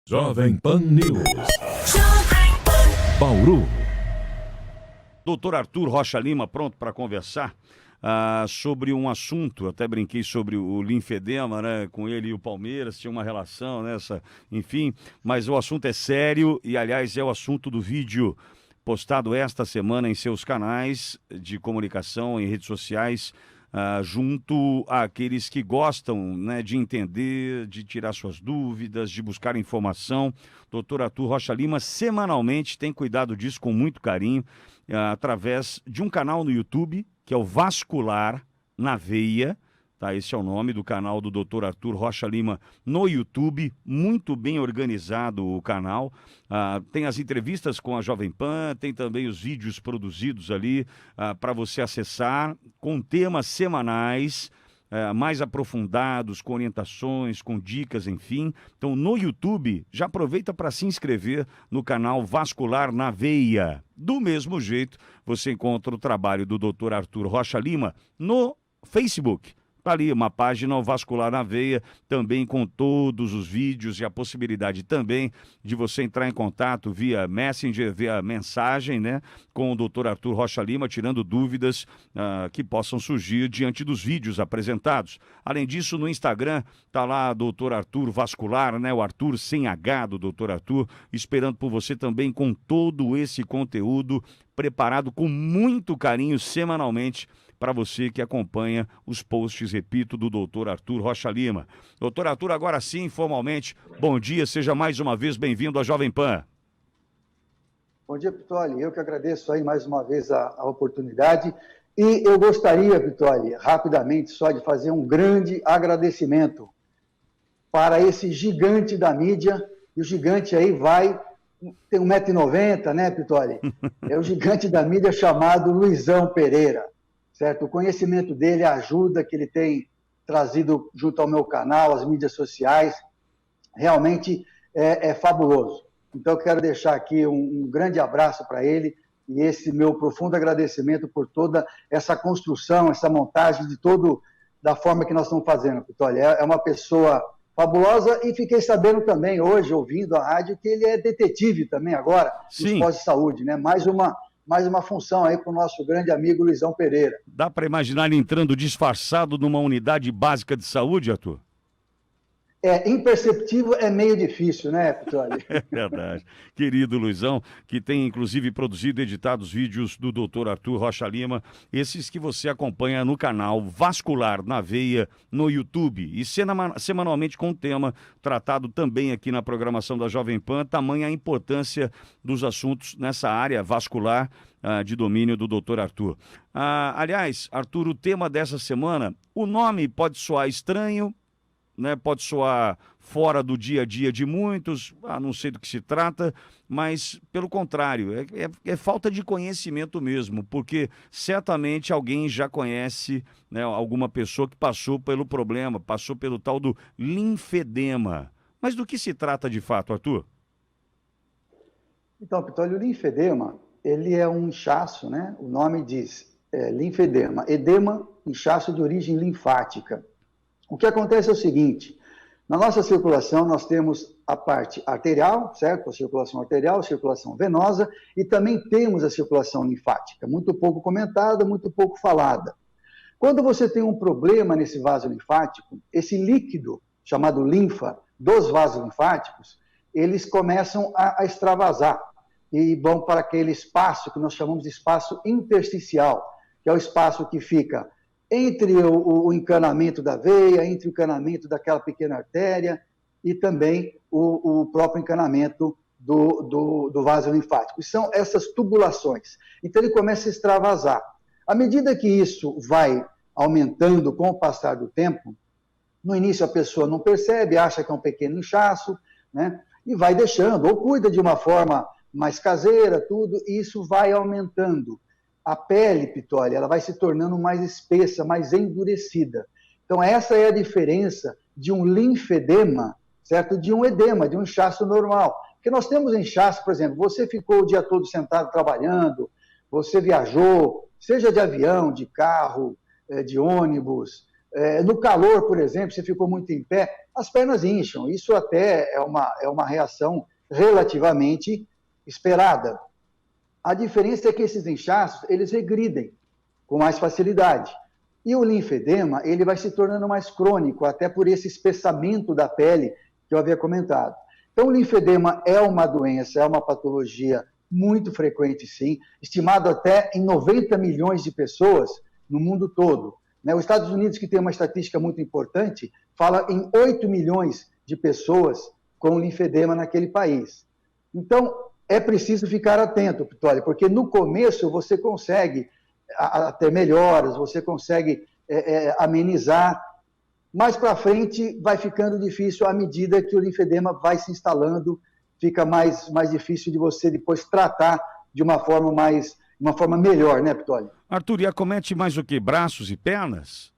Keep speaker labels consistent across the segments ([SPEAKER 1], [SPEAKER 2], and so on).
[SPEAKER 1] Jovem Pan News. Bauru.
[SPEAKER 2] Doutor Arthur Rocha Lima, pronto para conversar sobre um assunto. Eu até brinquei sobre o linfedema, né? Com ele e o Palmeiras, tinha uma relação nessa, enfim. Mas o assunto é sério e, aliás, é o assunto do vídeo postado esta semana em seus canais de comunicação, em redes sociais, junto àqueles que gostam, né, de entender, de tirar suas dúvidas, de buscar informação. Doutor Arthur Rocha Lima semanalmente tem cuidado disso com muito carinho, através de um canal no YouTube, que é o Vascular na Veia, tá? Esse é o nome do canal do Dr. Arthur Rocha Lima no YouTube, muito bem organizado o canal. Tem as entrevistas com a Jovem Pan, tem também os vídeos produzidos ali para você acessar, com temas semanais, mais aprofundados, com orientações, com dicas, enfim. Então, no YouTube, já aproveita para se inscrever no canal Vascular na Veia. Do mesmo jeito, você encontra o trabalho do Dr. Arthur Rocha Lima no Facebook. Está ali uma página Vascular na Veia, também com todos os vídeos e a possibilidade também de você entrar em contato via Messenger, via mensagem, né, com o Dr. Arthur Rocha Lima, tirando dúvidas que possam surgir diante dos vídeos apresentados. Além disso, no Instagram, está lá Dr. Arthur Vascular, né, o Arthur sem H do Dr. Arthur, esperando por você também com todo esse conteúdo preparado com muito carinho semanalmente para você que acompanha os posts, repito, do Dr. Arthur Rocha Lima. Doutor Arthur, agora sim, formalmente, bom dia, seja mais uma vez bem-vindo à Jovem Pan.
[SPEAKER 3] Bom dia, Pitoli. Eu que agradeço aí mais uma vez a oportunidade. E eu gostaria, Pitoli, rapidamente só de fazer um grande agradecimento para esse gigante da mídia. E o gigante aí tem 1,90 m, né, Pitoli? É o gigante da mídia chamado Luizão Pereira. Certo? O conhecimento dele, a ajuda que ele tem trazido junto ao meu canal, as mídias sociais, realmente é fabuloso. Então, eu quero deixar aqui um grande abraço para ele e esse meu profundo agradecimento por toda essa construção, essa montagem da forma que nós estamos fazendo, Pitoli. É uma pessoa fabulosa e fiquei sabendo também hoje, ouvindo a rádio, que ele é detetive também agora, nos postos de saúde, né? Mais uma função aí para o nosso grande amigo Luizão Pereira.
[SPEAKER 2] Dá para imaginar ele entrando disfarçado numa unidade básica de saúde, Arthur?
[SPEAKER 3] Imperceptível é meio difícil, né, Pitoli?
[SPEAKER 2] É verdade. Querido Luizão, que tem inclusive produzido e editado os vídeos do Dr. Arthur Rocha Lima, esses que você acompanha no canal Vascular na Veia, no YouTube, e semanalmente com o tema tratado também aqui na programação da Jovem Pan, tamanha a importância dos assuntos nessa área vascular de domínio do Dr. Arthur. Aliás, Arthur, o tema dessa semana, o nome pode soar estranho, né, pode soar fora do dia a dia de muitos, não sei do que se trata, mas pelo contrário, é falta de conhecimento mesmo, porque certamente alguém já conhece, né, alguma pessoa que passou pelo problema, passou pelo tal do linfedema. Mas do que se trata de fato, Arthur?
[SPEAKER 3] Então, Pitoli, o linfedema, ele é um inchaço, né? O nome diz linfedema, edema, inchaço de origem linfática. O que acontece é o seguinte, na nossa circulação nós temos a parte arterial, certo? A circulação arterial, a circulação venosa, e também temos a circulação linfática, muito pouco comentada, muito pouco falada. Quando você tem um problema nesse vaso linfático, esse líquido, chamado linfa, dos vasos linfáticos, eles começam a extravasar e vão para aquele espaço que nós chamamos de espaço intersticial, que é o espaço que fica entre o encanamento da veia, entre o encanamento daquela pequena artéria e também o próprio encanamento do vaso linfático. São essas tubulações. Então, ele começa a extravasar. À medida que isso vai aumentando com o passar do tempo, no início a pessoa não percebe, acha que é um pequeno inchaço, né? E vai deixando, ou cuida de uma forma mais caseira, tudo, e isso vai aumentando. A pele, Pitoli, ela vai se tornando mais espessa, mais endurecida. Então, essa é a diferença de um linfedema, certo? De um edema, de um inchaço normal. Porque nós temos inchaço, por exemplo, você ficou o dia todo sentado trabalhando, você viajou, seja de avião, de carro, de ônibus, no calor, por exemplo, você ficou muito em pé, as pernas incham. Isso até é uma reação relativamente esperada. A diferença é que esses inchaços, eles regridem com mais facilidade. E o linfedema, ele vai se tornando mais crônico, até por esse espessamento da pele que eu havia comentado. Então, o linfedema é uma doença, é uma patologia muito frequente, sim, estimado até em 90 milhões de pessoas no mundo todo. Os Estados Unidos, que tem uma estatística muito importante, fala em 8 milhões de pessoas com linfedema naquele país. Então, é preciso ficar atento, Pitoli, porque no começo você consegue ter melhoras, você consegue amenizar. Mais para frente vai ficando difícil à medida que o linfedema vai se instalando, fica mais difícil de você depois tratar de uma forma melhor, né, Pitoli?
[SPEAKER 2] Arthur, e acomete mais o que? Braços e pernas?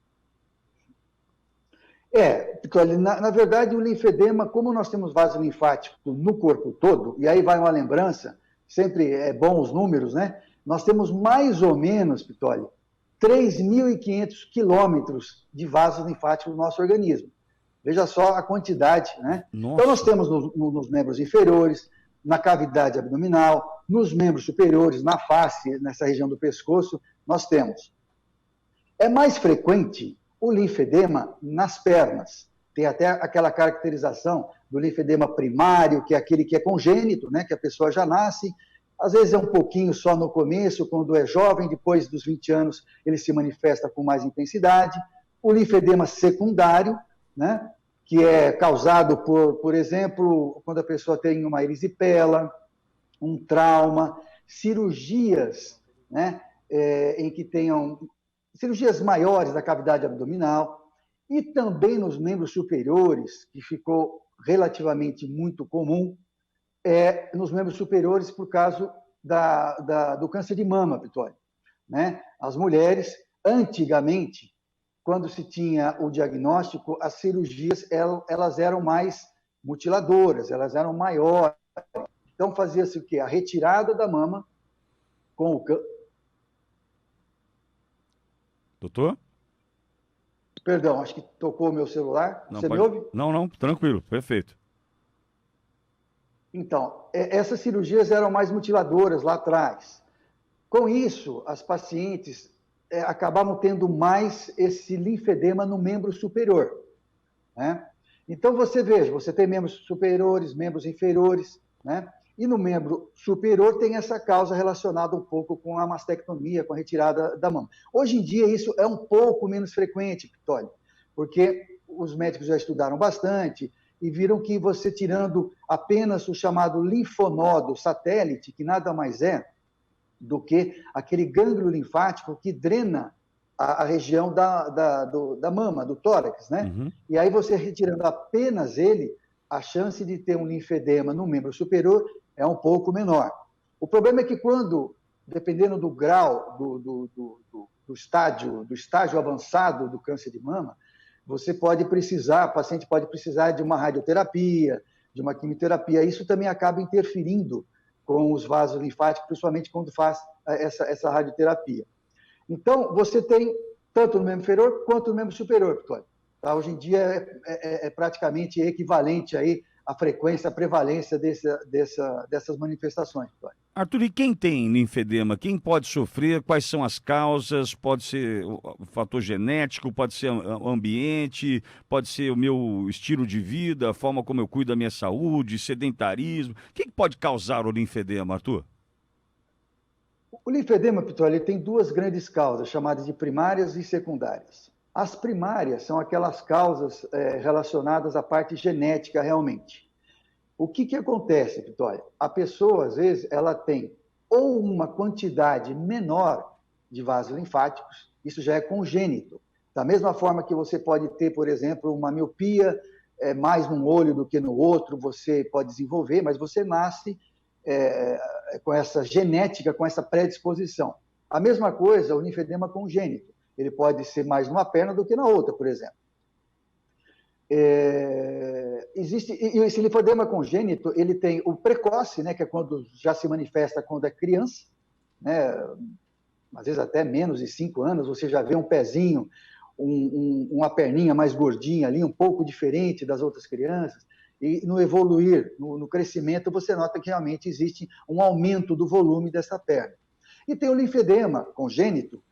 [SPEAKER 3] Pitoli, na verdade o linfedema, como nós temos vaso linfático no corpo todo, e aí vai uma lembrança, sempre é bom os números, né? Nós temos mais ou menos, Pitoli, 3.500 quilômetros de vasos linfáticos no nosso organismo. Veja só a quantidade, né?
[SPEAKER 2] Nossa.
[SPEAKER 3] Então nós temos nos membros inferiores, na cavidade abdominal, nos membros superiores, na face, nessa região do pescoço, nós temos. É mais frequente o linfedema nas pernas. Tem até aquela caracterização do linfedema primário, que é aquele que é congênito, né? Que a pessoa já nasce. Às vezes é um pouquinho só no começo, quando é jovem, depois dos 20 anos ele se manifesta com mais intensidade. O linfedema secundário, né? Que é causado por exemplo, quando a pessoa tem uma erisipela, um trauma, cirurgias, né? Em que tenham cirurgias maiores da cavidade abdominal, e também nos membros superiores, que ficou relativamente muito comum, nos membros superiores por causa do câncer de mama, Pitoli, né? As mulheres, antigamente, quando se tinha o diagnóstico, as cirurgias elas eram mais mutiladoras, elas eram maiores. Então fazia-se o quê? A retirada da mama com o câncer.
[SPEAKER 2] Doutor?
[SPEAKER 3] Perdão, acho que tocou o meu celular.
[SPEAKER 2] Não,
[SPEAKER 3] Você me ouve?
[SPEAKER 2] Não, tranquilo, perfeito.
[SPEAKER 3] Então, essas cirurgias eram mais mutiladoras lá atrás. Com isso, as pacientes acabavam tendo mais esse linfedema no membro superior, né? Então, você veja, você tem membros superiores, membros inferiores, né? E no membro superior tem essa causa relacionada um pouco com a mastectomia, com a retirada da mama. Hoje em dia, isso é um pouco menos frequente, Pitoli, porque os médicos já estudaram bastante e viram que você tirando apenas o chamado linfonodo satélite, que nada mais é do que aquele gânglio linfático que drena a região da mama, do tórax, né?
[SPEAKER 2] Uhum.
[SPEAKER 3] E aí você retirando apenas ele, a chance de ter um linfedema no membro superior é um pouco menor. O problema é que quando, dependendo do grau, do estágio avançado do câncer de mama, a paciente pode precisar de uma radioterapia, de uma quimioterapia. Isso também acaba interferindo com os vasos linfáticos, principalmente quando faz essa radioterapia. Então, você tem tanto no membro inferior quanto no membro superior, Pitoli. Tá? Hoje em dia é praticamente equivalente aí a frequência, a prevalência dessas manifestações.
[SPEAKER 2] Arthur, e quem tem linfedema? Quem pode sofrer? Quais são as causas? Pode ser o fator genético, pode ser o ambiente, pode ser o meu estilo de vida, a forma como eu cuido da minha saúde, sedentarismo. O que pode causar o linfedema, Arthur?
[SPEAKER 3] O linfedema, Pitoli, tem duas grandes causas, chamadas de primárias e secundárias. As primárias são aquelas causas relacionadas à parte genética realmente. O que acontece, Pitoli? A pessoa, às vezes, ela tem ou uma quantidade menor de vasos linfáticos, isso já é congênito. Da mesma forma que você pode ter, por exemplo, uma miopia, mais num olho do que no outro, você pode desenvolver, mas você nasce com essa genética, com essa predisposição. A mesma coisa, o linfedema congênito. Ele pode ser mais numa perna do que na outra, por exemplo. E esse linfedema congênito, ele tem o precoce, né, que é quando já se manifesta quando é criança, né, às vezes até menos de 5 anos, você já vê um pezinho, uma perninha mais gordinha ali, um pouco diferente das outras crianças, e no evoluir, no crescimento, você nota que realmente existe um aumento do volume dessa perna. E tem o linfedema congênito,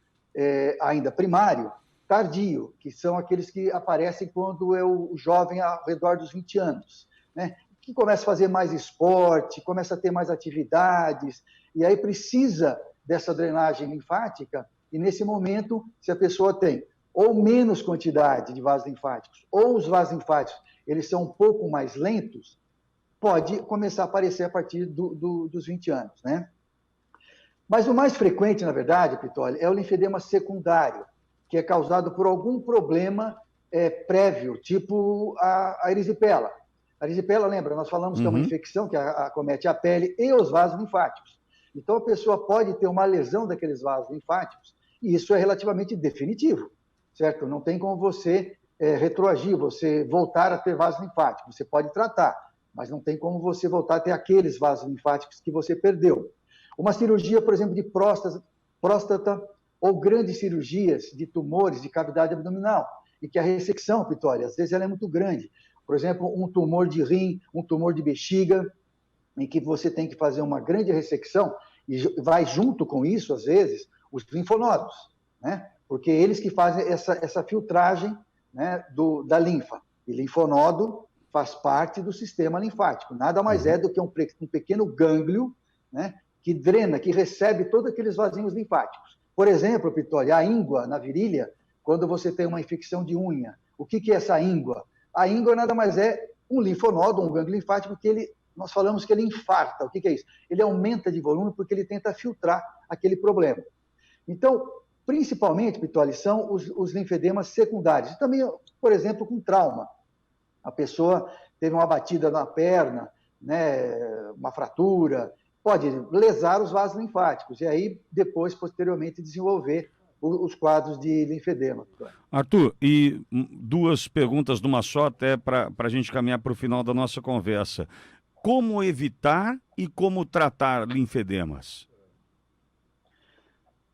[SPEAKER 3] ainda primário, tardio, que são aqueles que aparecem quando é o jovem ao redor dos 20 anos, né? Que começa a fazer mais esporte, começa a ter mais atividades, e aí precisa dessa drenagem linfática, e nesse momento, se a pessoa tem ou menos quantidade de vasos linfáticos, ou os vasos linfáticos eles são um pouco mais lentos, pode começar a aparecer a partir dos 20 anos, né? Mas o mais frequente, na verdade, Pitoli, é o linfedema secundário, que é causado por algum problema prévio, tipo a erisipela. A erisipela, lembra, nós falamos que é uma infecção que acomete a pele e os vasos linfáticos. Então, a pessoa pode ter uma lesão daqueles vasos linfáticos, e isso é relativamente definitivo, certo? Não tem como você retroagir, você voltar a ter vasos linfáticos. Você pode tratar, mas não tem como você voltar a ter aqueles vasos linfáticos que você perdeu. Uma cirurgia, por exemplo, de próstata ou grandes cirurgias de tumores de cavidade abdominal, e que a ressecção, Vitória, às vezes ela é muito grande. Por exemplo, um tumor de rim, um tumor de bexiga, em que você tem que fazer uma grande ressecção, e vai junto com isso, às vezes, os linfonodos, né? Porque eles que fazem essa filtragem, né, da linfa. E linfonodo faz parte do sistema linfático. Nada mais é do que um pequeno gânglio, né, que drena, que recebe todos aqueles vasinhos linfáticos. Por exemplo, Vitória, a íngua na virilha, quando você tem uma infecção de unha, o que é essa íngua? A íngua nada mais é um linfonodo, um gânglio linfático, que nós falamos que ele infarta. O que é isso? Ele aumenta de volume porque ele tenta filtrar aquele problema. Então, principalmente, Pitoli, são os linfedemas secundários. E também, por exemplo, com trauma. A pessoa teve uma batida na perna, né, uma fratura, pode lesar os vasos linfáticos e aí, depois, posteriormente, desenvolver os quadros de linfedema.
[SPEAKER 2] Arthur, e duas perguntas numa só, até para a gente caminhar para o final da nossa conversa. Como evitar e como tratar linfedemas?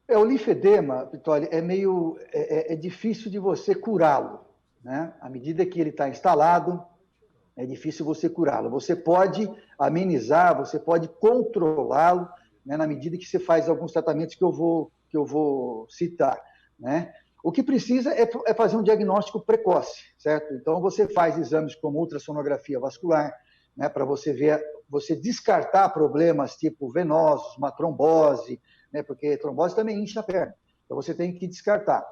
[SPEAKER 3] O linfedema, Vitória, é difícil de você curá-lo, né? À medida que ele está instalado, é difícil você curá-lo. Você pode amenizar, você pode controlá-lo, né, na medida que você faz alguns tratamentos que eu vou citar, né? O que precisa é fazer um diagnóstico precoce, certo? Então, você faz exames como ultrassonografia vascular, né, para você descartar problemas tipo venosos, uma trombose, né, porque trombose também incha a perna. Então, você tem que descartar.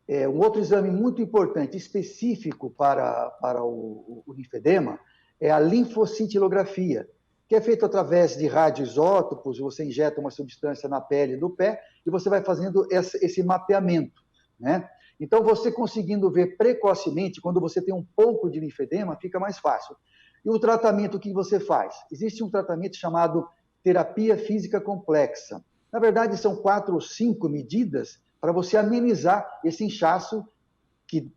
[SPEAKER 3] Um outro exame muito importante, específico para o linfedema, é a linfocintilografia, que é feito através de radioisótopos. Você injeta uma substância na pele do pé e você vai fazendo esse mapeamento, né? Então, você conseguindo ver precocemente, quando você tem um pouco de linfedema, fica mais fácil. E o tratamento que você faz? Existe um tratamento chamado terapia física complexa. Na verdade, são 4 ou 5 medidas para você amenizar esse inchaço que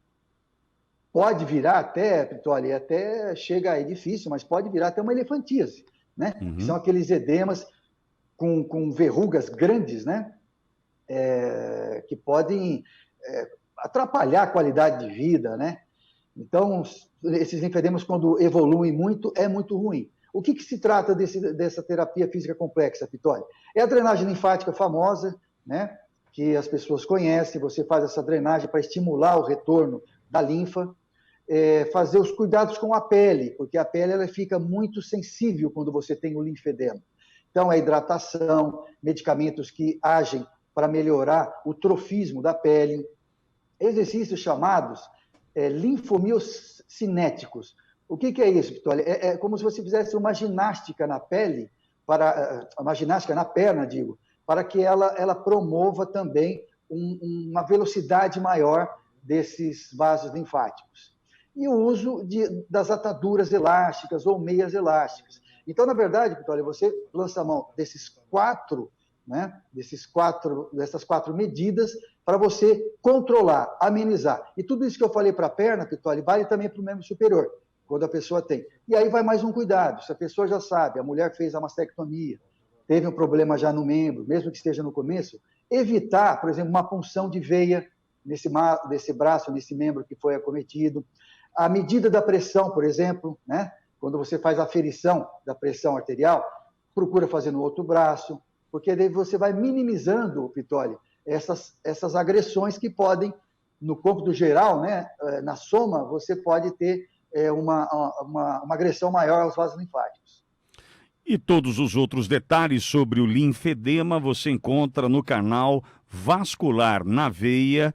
[SPEAKER 3] pode virar até, Pitoli, até chega aí difícil, mas pode virar até uma elefantíase, né? Que são aqueles edemas com verrugas grandes, né? Que podem atrapalhar a qualidade de vida, né? Então, esses linfedemas, quando evoluem muito, é muito ruim. O que se trata dessa terapia física complexa, Pitoli? É a drenagem linfática famosa, né, que as pessoas conhecem. Você faz essa drenagem para estimular o retorno da linfa. Fazer os cuidados com a pele, porque a pele ela fica muito sensível quando você tem o linfedema. Então, a hidratação, medicamentos que agem para melhorar o trofismo da pele, exercícios chamados linfomiocinéticos. O que é isso, Pitoli? É como se você fizesse uma ginástica na pele, uma ginástica na perna, digo, para que ela promova também uma velocidade maior desses vasos linfáticos. E o uso das ataduras elásticas ou meias elásticas. Então, na verdade, Pitoli, você lança a mão dessas 4 medidas para você controlar, amenizar. E tudo isso que eu falei para a perna, Pitoli, vale também para o membro superior, quando a pessoa tem. E aí vai mais um cuidado. Se a pessoa já sabe, a mulher fez a mastectomia, teve um problema já no membro, mesmo que esteja no começo, evitar, por exemplo, uma punção de veia, nesse braço, nesse membro que foi acometido. A medida da pressão, por exemplo, né? Quando você faz a aferição da pressão arterial, procura fazer no outro braço, porque daí você vai minimizando, Pitoli, essas agressões que podem, no cômputo geral, né? Na soma, você pode ter uma agressão maior aos vasos linfáticos.
[SPEAKER 2] E todos os outros detalhes sobre o linfedema você encontra no canal Vascular na Veia,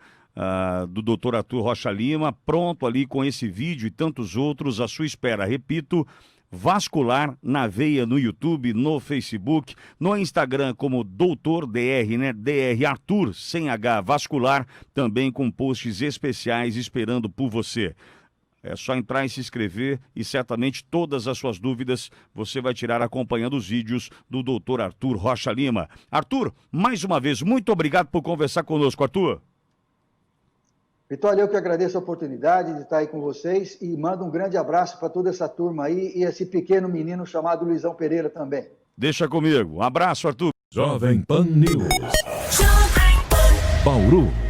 [SPEAKER 2] do Dr. Arthur Rocha Lima, pronto ali com esse vídeo e tantos outros à sua espera. Repito, Vascular na Veia no YouTube, no Facebook, no Instagram como Doutor DR, né? DR Arthur, sem H, Vascular, também com posts especiais esperando por você. É só entrar e se inscrever e certamente todas as suas dúvidas você vai tirar acompanhando os vídeos do Dr. Arthur Rocha Lima. Arthur, mais uma vez, muito obrigado por conversar conosco, Arthur.
[SPEAKER 3] Vitória, eu que agradeço a oportunidade de estar aí com vocês e mando um grande abraço para toda essa turma aí e esse pequeno menino chamado Luizão Pereira também.
[SPEAKER 2] Deixa comigo. Um abraço, Arthur.
[SPEAKER 1] Jovem Pan News. Bauru.